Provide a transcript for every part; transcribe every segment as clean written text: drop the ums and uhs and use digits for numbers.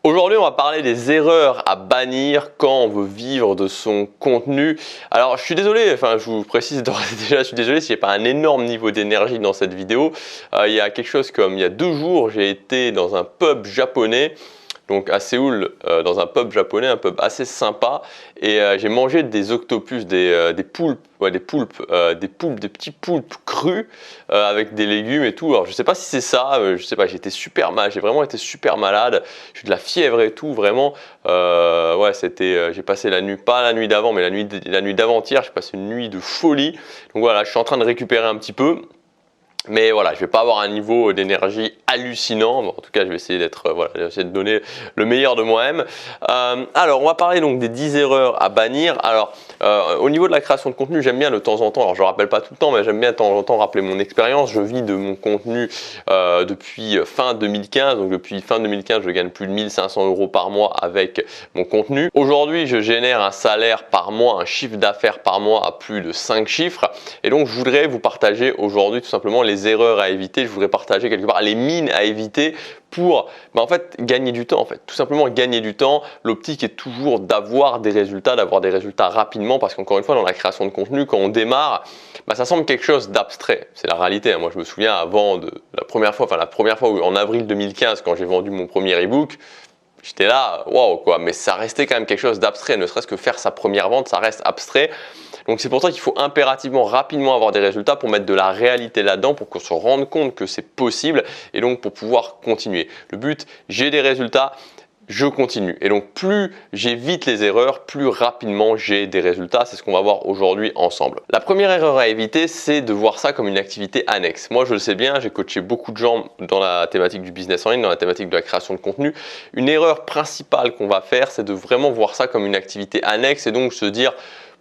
Aujourd'hui, on va parler des erreurs à bannir quand on veut vivre de son contenu. Alors, je suis désolé, enfin, je vous précise d'ores et déjà, je suis désolé s'il n'y a pas un énorme niveau d'énergie dans cette vidéo. Il y a quelque chose comme il y a 2 jours, j'ai été dans un pub japonais. Donc à Séoul, dans un pub japonais, un pub assez sympa, et j'ai mangé des octopus, des poulpes, ouais, des petits poulpes crus avec des légumes et tout. Alors je sais pas si c'est ça, je sais pas, j'étais super mal, j'ai vraiment été super malade, j'ai eu de la fièvre et tout, vraiment. Ouais, c'était, j'ai passé la nuit, pas la nuit d'avant, mais la nuit d'avant-hier, j'ai passé une nuit de folie. Donc voilà, je suis en train de récupérer un petit peu. Mais voilà, je vais pas avoir un niveau d'énergie hallucinant. Bon, en tout cas, je vais essayer d'être, voilà, essayer de donner le meilleur de moi-même. Alors, on va parler donc des 10 erreurs à bannir. Alors, au niveau de la création de contenu, j'aime bien de temps en temps, alors je ne rappelle pas tout le temps, mais j'aime bien de temps en temps rappeler mon expérience. Je vis de mon contenu depuis fin 2015. Donc, depuis fin 2015, je gagne plus de 1500 € par mois avec mon contenu. Aujourd'hui, je génère un salaire par mois, un chiffre d'affaires par mois à plus de 5 chiffres. Et donc, je voudrais vous partager aujourd'hui tout simplement les erreurs à éviter. Je voudrais partager quelque part les mines à éviter pour en fait gagner du temps, en fait. Tout simplement gagner du temps. L'optique est toujours d'avoir des résultats rapidement, parce qu'encore une fois, dans la création de contenu, quand on démarre, ça semble quelque chose d'abstrait. C'est la réalité, hein. Moi, je me souviens avant de la première fois où, en avril 2015, quand j'ai vendu mon premier ebook, j'étais là, waouh quoi, mais ça restait quand même quelque chose d'abstrait, ne serait-ce que faire sa première vente, ça reste abstrait. Donc c'est pour ça qu'il faut impérativement, rapidement avoir des résultats pour mettre de la réalité là-dedans, pour qu'on se rende compte que c'est possible et donc pour pouvoir continuer. Le but, j'ai des résultats, je continue. Et donc plus j'évite les erreurs, plus rapidement j'ai des résultats. C'est ce qu'on va voir aujourd'hui ensemble. La première erreur à éviter, c'est de voir ça comme une activité annexe. Moi, je le sais bien, j'ai coaché beaucoup de gens dans la thématique du business en ligne, dans la thématique de la création de contenu. Une erreur principale qu'on va faire, c'est de vraiment voir ça comme une activité annexe et donc se dire: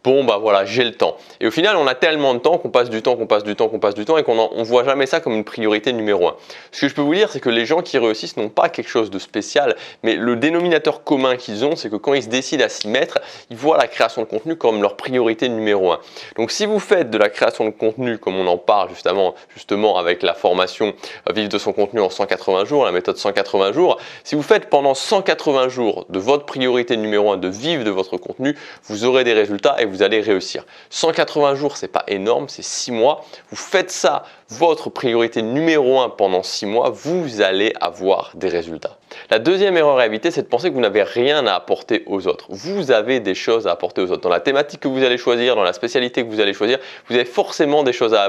bon voilà, j'ai le temps. Et au final, on a tellement de temps qu'on passe du temps et qu'on ne voit jamais ça comme une priorité numéro 1. Ce que je peux vous dire, c'est que les gens qui réussissent n'ont pas quelque chose de spécial, mais le dénominateur commun qu'ils ont, c'est que quand ils se décident à s'y mettre, ils voient la création de contenu comme leur priorité numéro 1. Donc si vous faites de la création de contenu, comme on en parle justement avec la formation Vivre de son contenu en 180 jours, la méthode 180 jours, si vous faites pendant 180 jours de votre priorité numéro 1 de vivre de votre contenu, vous aurez des résultats et vous allez réussir. 180 jours, c'est pas énorme, c'est 6 mois. Vous faites ça, votre priorité numéro 1 pendant 6 mois, vous allez avoir des résultats. La deuxième erreur à éviter, c'est de penser que vous n'avez rien à apporter aux autres. Vous avez des choses à apporter aux autres. Dans la thématique que vous allez choisir, dans la spécialité que vous allez choisir, vous avez forcément des choses à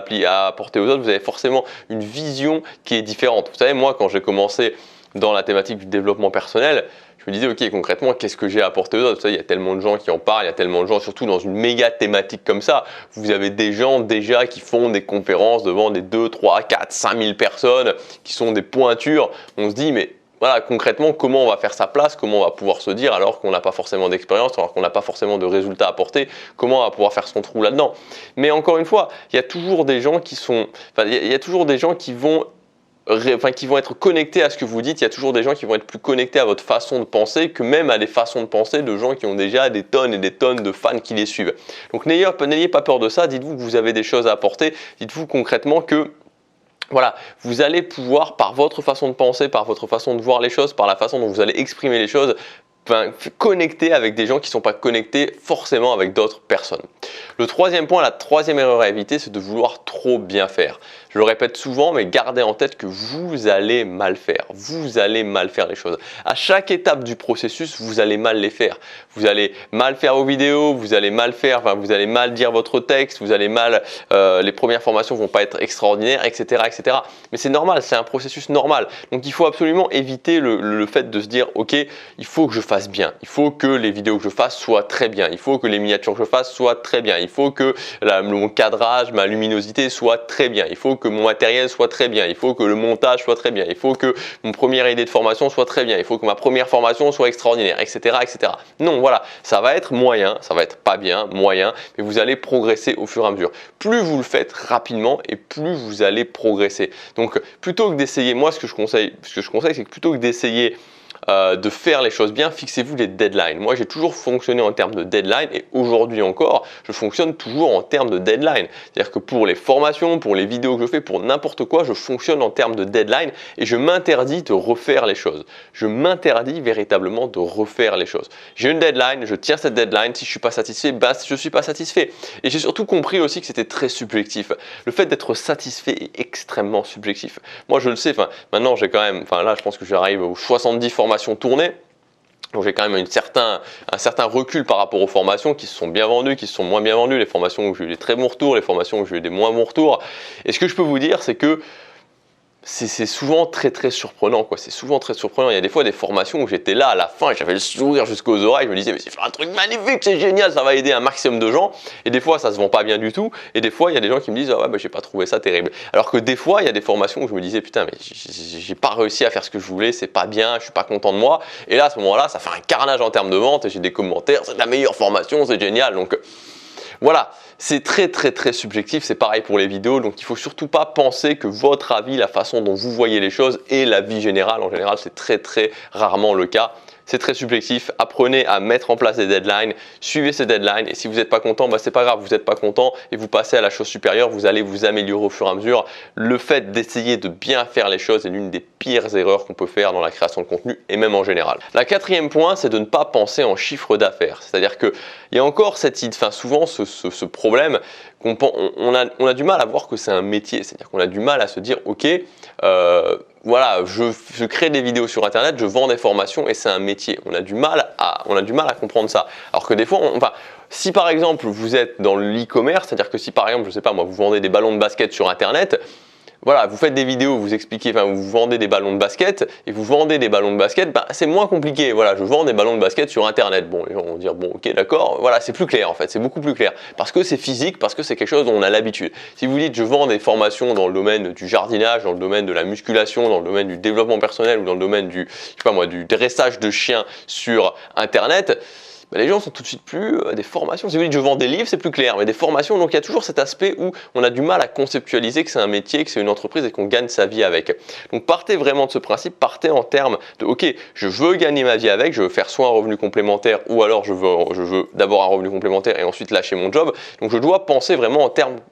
apporter aux autres. Vous avez forcément une vision qui est différente. Vous savez, moi, quand j'ai commencé dans la thématique du développement personnel, je me disais, ok, concrètement, qu'est-ce que j'ai à apporter aux autres? Vous savez, il y a tellement de gens qui en parlent, il y a tellement de gens, surtout dans une méga thématique comme ça. Vous avez des gens déjà qui font des conférences devant des 2, 3, 4, 5 000 personnes, qui sont des pointures. On se dit, mais voilà, concrètement, comment on va faire sa place? Comment on va pouvoir se dire, alors qu'on n'a pas forcément d'expérience, alors qu'on n'a pas forcément de résultats à apporter, comment on va pouvoir faire son trou là-dedans? Mais encore une fois, il y a toujours des gens qui sont, il y a toujours des gens qui vont être connectés à ce que vous dites. Il y a toujours des gens qui vont être plus connectés à votre façon de penser que même à des façons de penser de gens qui ont déjà des tonnes et des tonnes de fans qui les suivent. Donc n'ayez pas peur de ça, dites-vous que vous avez des choses à apporter, dites-vous concrètement que voilà, vous allez pouvoir, par votre façon de penser, par votre façon de voir les choses, par la façon dont vous allez exprimer les choses, connecter avec des gens qui ne sont pas connectés forcément avec d'autres personnes. Le troisième point, la troisième erreur à éviter, c'est de vouloir trop bien faire. Je le répète souvent, mais gardez en tête que vous allez mal faire. Vous allez mal faire les choses. À chaque étape du processus, vous allez mal les faire. Vous allez mal faire vos vidéos, vous allez mal dire votre texte, vous allez mal, les premières formations vont pas être extraordinaires, etc., etc. Mais c'est normal, c'est un processus normal. Donc il faut absolument éviter le fait de se dire, ok, il faut que je fasse bien. Il faut que les vidéos que je fasse soient très bien. Il faut que les miniatures que je fasse soient très bien. Il faut que mon cadrage, ma luminosité soit très bien. Il faut que mon matériel soit très bien. Il faut que le montage soit très bien. Il faut que mon première idée de formation soit très bien. Il faut que ma première formation soit extraordinaire, etc., etc. Non, voilà, ça va être moyen, ça va être pas bien, moyen, mais vous allez progresser au fur et à mesure. Plus vous le faites rapidement et plus vous allez progresser. Donc, plutôt que d'essayer, moi, ce que je conseille, c'est que plutôt que d'essayer de faire les choses bien, fixez-vous des deadlines. Moi, j'ai toujours fonctionné en termes de deadline et aujourd'hui encore, je fonctionne toujours en termes de deadline. C'est-à-dire que pour les formations, pour les vidéos que je fais, pour n'importe quoi, je fonctionne en termes de deadline et je m'interdis de refaire les choses. Je m'interdis véritablement de refaire les choses. J'ai une deadline, je tiens cette deadline. Si je ne suis pas satisfait, bah, je ne suis pas satisfait. Et j'ai surtout compris aussi que c'était très subjectif. Le fait d'être satisfait est extrêmement subjectif. Moi, je le sais, maintenant, j'ai quand même, là, je pense que j'arrive aux 70 formations tournées. Donc j'ai quand même un certain recul par rapport aux formations qui se sont bien vendues, qui se sont moins bien vendues, les formations où j'ai eu des très bons retours, les formations où j'ai eu des moins bons retours. Et ce que je peux vous dire, c'est que c'est souvent très surprenant, quoi. C'est souvent très surprenant. Il y a des fois des formations où j'étais là à la fin et j'avais le sourire jusqu'aux oreilles. Je me disais, mais c'est un truc magnifique, c'est génial, ça va aider un maximum de gens. Et des fois, ça se vend pas bien du tout. Et des fois, il y a des gens qui me disent, ah ouais, bah, j'ai pas trouvé ça terrible. Alors que des fois, il y a des formations où je me disais, putain, mais j'ai pas réussi à faire ce que je voulais, c'est pas bien, je suis pas content de moi. Et là, à ce moment-là, ça fait un carnage en termes de vente et j'ai des commentaires, c'est la meilleure formation, c'est génial. Donc voilà, c'est très subjectif, c'est pareil pour les vidéos, donc il ne faut surtout pas penser que votre avis, la façon dont vous voyez les choses est la vie générale. En général, c'est très rarement le cas. C'est très subjectif, apprenez à mettre en place des deadlines, suivez ces deadlines et si vous n'êtes pas content, bah c'est pas grave, vous n'êtes pas content et vous passez à la chose supérieure, vous allez vous améliorer au fur et à mesure. Le fait d'essayer de bien faire les choses est l'une des pires erreurs qu'on peut faire dans la création de contenu et même en général. La quatrième point, c'est de ne pas penser en chiffre d'affaires. C'est-à-dire qu'il y a encore cette idée, souvent ce problème qu'on a du mal à voir que c'est un métier. C'est-à-dire qu'on a du mal à se dire, ok, voilà, je crée des vidéos sur internet, je vends des formations et c'est un métier. On a du mal à comprendre ça. Alors que des fois, si par exemple vous êtes dans l'e-commerce, c'est-à-dire que si par exemple, je sais pas moi, vous vendez des ballons de basket sur internet, voilà, vous faites des vidéos, vous expliquez, vous vendez des ballons de basket et vous vendez des ballons de basket, c'est moins compliqué. Voilà, je vends des ballons de basket sur internet. Bon, les gens vont dire, bon, ok, d'accord, voilà, c'est plus clair en fait, c'est beaucoup plus clair. Parce que c'est physique, parce que c'est quelque chose dont on a l'habitude. Si vous dites, je vends des formations dans le domaine du jardinage, dans le domaine de la musculation, dans le domaine du développement personnel ou dans le domaine du dressage de chiens sur internet, les gens sont tout de suite plus des formations. Si vous dites je vends des livres, c'est plus clair, mais des formations, donc il y a toujours cet aspect où on a du mal à conceptualiser que c'est un métier, que c'est une entreprise et qu'on gagne sa vie avec. Donc partez vraiment de ce principe, partez en termes de ok, je veux gagner ma vie avec, je veux faire soit un revenu complémentaire ou alors je veux d'abord un revenu complémentaire et ensuite lâcher mon job. Donc je dois penser vraiment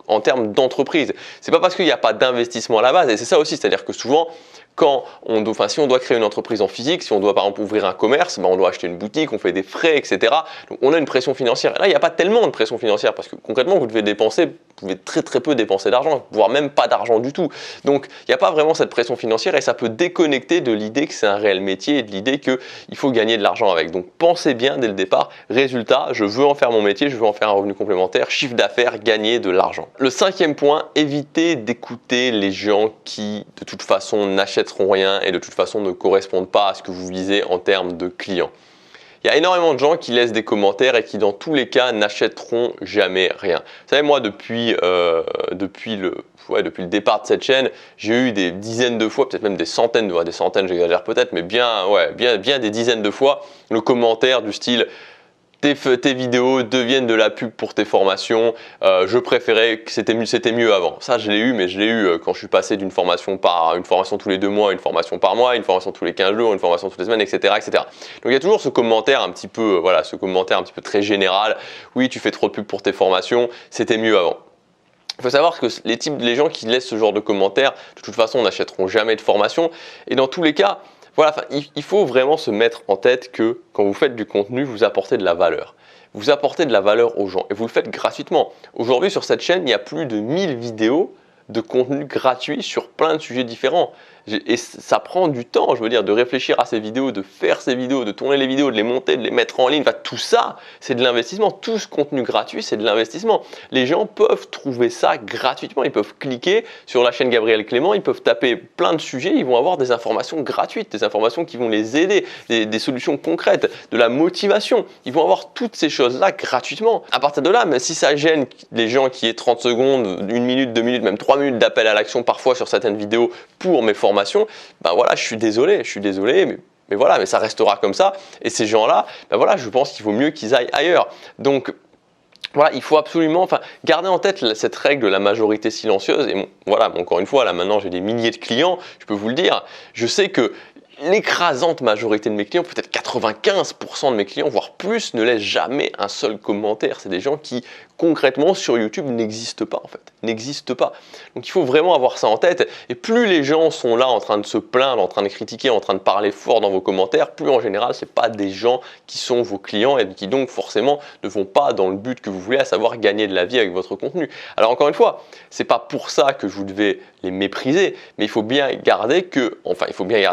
en termes d'entreprise. C'est pas parce qu'il n'y a pas d'investissement à la base, et c'est ça aussi, c'est-à-dire que souvent, si on doit créer une entreprise en physique, si on doit par exemple ouvrir un commerce, on doit acheter une boutique, on fait des frais, etc. Donc on a une pression financière. Et là, il n'y a pas tellement de pression financière parce que concrètement, vous pouvez très peu dépenser d'argent, voire même pas d'argent du tout. Donc il n'y a pas vraiment cette pression financière et ça peut déconnecter de l'idée que c'est un réel métier et de l'idée qu'il faut gagner de l'argent avec. Donc pensez bien dès le départ, résultat, je veux en faire mon métier, je veux en faire un revenu complémentaire, chiffre d'affaires, gagner de l'argent. Le cinquième point, évitez d'écouter les gens qui de toute façon n'achèteront rien et de toute façon ne correspondent pas à ce que vous visez en termes de clients. Il y a énormément de gens qui laissent des commentaires et qui dans tous les cas n'achèteront jamais rien. Vous savez, moi depuis le départ de cette chaîne, j'ai eu des dizaines de fois, peut-être même des centaines j'exagère peut-être, mais bien des dizaines de fois le commentaire du style tes vidéos deviennent de la pub pour tes formations, je préférais que c'était mieux avant. Ça, je l'ai eu, mais je l'ai eu quand je suis passé d'une formation une formation tous les 2 mois, une formation par mois, une formation tous les 15 jours, une formation toutes les semaines, etc. Donc il y a toujours ce commentaire un petit peu, très général. Oui, tu fais trop de pub pour tes formations, c'était mieux avant. Il faut savoir que les gens qui laissent ce genre de commentaires, de toute façon, n'achèteront jamais de formation. Et dans tous les cas, il faut vraiment se mettre en tête que quand vous faites du contenu, vous apportez de la valeur. Vous apportez de la valeur aux gens et vous le faites gratuitement. Aujourd'hui, sur cette chaîne, il y a plus de 1000 vidéos de contenu gratuit sur plein de sujets différents. Et ça prend du temps, je veux dire, de réfléchir à ces vidéos, de faire ces vidéos, de tourner les vidéos, de les monter, de les mettre en ligne. Tout ça, c'est de l'investissement. Tout ce contenu gratuit, c'est de l'investissement. Les gens peuvent trouver ça gratuitement. Ils peuvent cliquer sur la chaîne Gabriel Clément, ils peuvent taper plein de sujets, ils vont avoir des informations gratuites, des informations qui vont les aider, des solutions concrètes, de la motivation. Ils vont avoir toutes ces choses-là gratuitement. À partir de là, mais si ça gêne les gens qui aient 30 secondes, 1 minute, 2 minutes, même 3 minutes d'appel à l'action parfois sur certaines vidéos pour mes formations, je suis désolé, mais ça restera comme ça. Et ces gens-là, je pense qu'il vaut mieux qu'ils aillent ailleurs. Donc voilà, il faut absolument garder en tête cette règle de la majorité silencieuse. Et encore une fois, là maintenant j'ai des milliers de clients, je peux vous le dire. Je sais que l'écrasante majorité de mes clients, peut-être 95% de mes clients, voire plus, ne laissent jamais un seul commentaire. C'est des gens qui, concrètement, sur YouTube, n'existent pas en fait, n'existent pas. Donc il faut vraiment avoir ça en tête. Et plus les gens sont là en train de se plaindre, en train de critiquer, en train de parler fort dans vos commentaires, plus en général, ce n'est pas des gens qui sont vos clients et qui donc forcément ne vont pas dans le but que vous voulez, à savoir gagner de la vie avec votre contenu. Alors encore une fois, c'est pas pour ça que vous devez les mépriser, mais il faut bien garder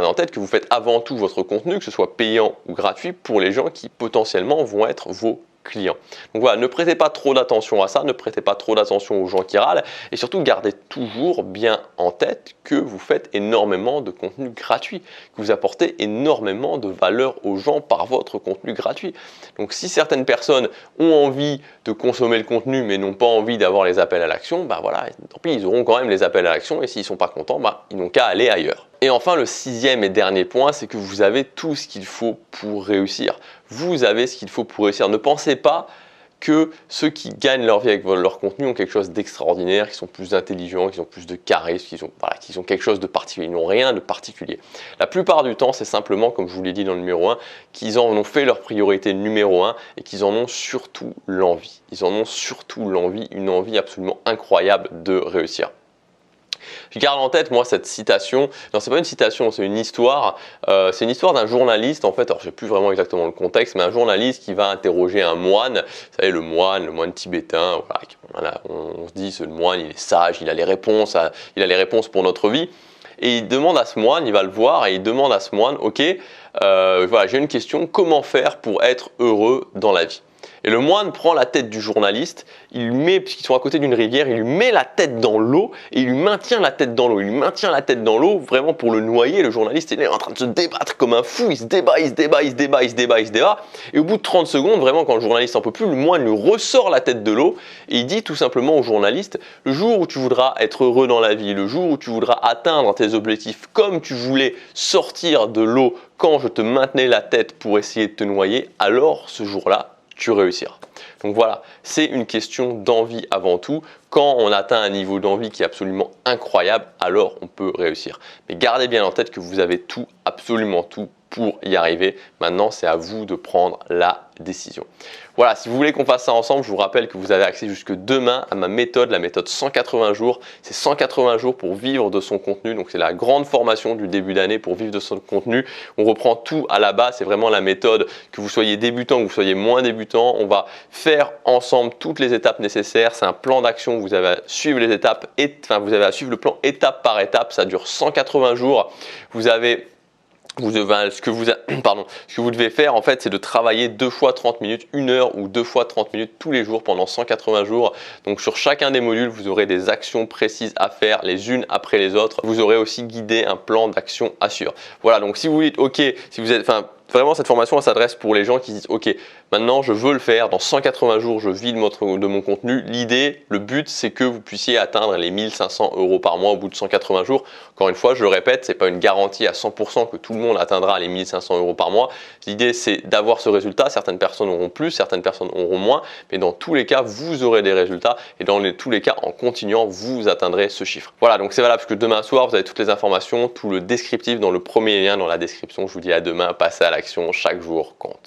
en tête que vous faites avant tout votre contenu, que ce soit payant ou gratuit, pour les gens qui potentiellement vont être vos clients. Donc voilà, ne prêtez pas trop d'attention à ça, ne prêtez pas trop d'attention aux gens qui râlent et surtout gardez toujours bien en tête que vous faites énormément de contenu gratuit, que vous apportez énormément de valeur aux gens par votre contenu gratuit. Donc si certaines personnes ont envie de consommer le contenu mais n'ont pas envie d'avoir les appels à l'action, bah voilà, tant pis, ils auront quand même les appels à l'action et s'ils ne sont pas contents, bah, ils n'ont qu'à aller ailleurs. Et enfin, le sixième et dernier point, c'est que vous avez tout ce qu'il faut pour réussir. Vous avez ce qu'il faut pour réussir. Ne pensez pas que ceux qui gagnent leur vie avec leur contenu ont quelque chose d'extraordinaire, qui sont plus intelligents, qui ont plus de charisme, qui ont quelque chose de particulier. Ils n'ont rien de particulier. La plupart du temps, c'est simplement, comme je vous l'ai dit dans le numéro 1, qu'ils en ont fait leur priorité numéro 1 et qu'ils en ont surtout l'envie. Ils en ont surtout l'envie, une envie absolument incroyable de réussir. Je garde en tête, moi, cette citation. Non, c'est pas une citation, c'est une histoire. C'est une histoire d'un journaliste, en fait. Alors, je sais plus vraiment exactement le contexte, mais un journaliste qui va interroger un moine. Vous savez, le moine tibétain. Voilà, on se dit, ce moine, il est sage, il a les réponses pour notre vie. Et il demande à ce moine, il va le voir et il demande à ce moine, ok, voilà, j'ai une question, comment faire pour être heureux dans la vie? Et le moine prend la tête du journaliste, il lui met, puisqu'ils sont à côté d'une rivière, il lui met la tête dans l'eau et il lui maintient la tête dans l'eau. Il lui maintient la tête dans l'eau vraiment pour le noyer. Le journaliste est en train de se débattre comme un fou, il se débat. Et au bout de 30 secondes, vraiment quand le journaliste n'en peut plus, le moine lui ressort la tête de l'eau et il dit tout simplement au journaliste, le jour où tu voudras être heureux dans la vie, le jour où tu voudras atteindre tes objectifs comme tu voulais sortir de l'eau quand je te maintenais la tête pour essayer de te noyer, alors ce jour-là, tu réussiras. Donc voilà, c'est une question d'envie avant tout. Quand on atteint un niveau d'envie qui est absolument incroyable, alors on peut réussir. Mais gardez bien en tête que vous avez tout, absolument tout pour y arriver. Maintenant, c'est à vous de prendre la décision. Voilà, si vous voulez qu'on fasse ça ensemble, je vous rappelle que vous avez accès jusque demain à ma méthode, la méthode 180 jours. C'est 180 jours pour vivre de son contenu. Donc, c'est la grande formation du début d'année pour vivre de son contenu. On reprend tout à la base. C'est vraiment la méthode, que vous soyez débutant, que vous soyez moins débutant. On va faire ensemble toutes les étapes nécessaires. C'est un plan d'action. Vous avez à suivre les étapes, vous avez à suivre le plan étape par étape. Ça dure 180 jours. Ce que vous devez faire en fait, c'est de travailler 2 fois 30 minutes, 1 heure ou 2 fois 30 minutes tous les jours pendant 180 jours. Donc sur chacun des modules, vous aurez des actions précises à faire les unes après les autres. Vous aurez aussi guidé un plan d'action à suivre. Voilà, donc si vous dites ok, si vous êtes, vraiment, cette formation elle s'adresse pour les gens qui disent ok, maintenant je veux le faire, dans 180 jours je vis de mon contenu. L'idée, le but, c'est que vous puissiez atteindre les 1500 € par mois au bout de 180 jours. Encore une fois, je le répète, ce n'est pas une garantie à 100% que tout le monde atteindra les 1500 € par mois. L'idée, c'est d'avoir ce résultat. Certaines personnes auront plus, certaines personnes auront moins, mais dans tous les cas, vous aurez des résultats et dans tous les cas, en continuant, vous atteindrez ce chiffre. Voilà, donc c'est valable parce que demain soir, vous avez toutes les informations, tout le descriptif dans le premier lien dans la description. Je vous dis à demain, passez à l'action, chaque jour compte.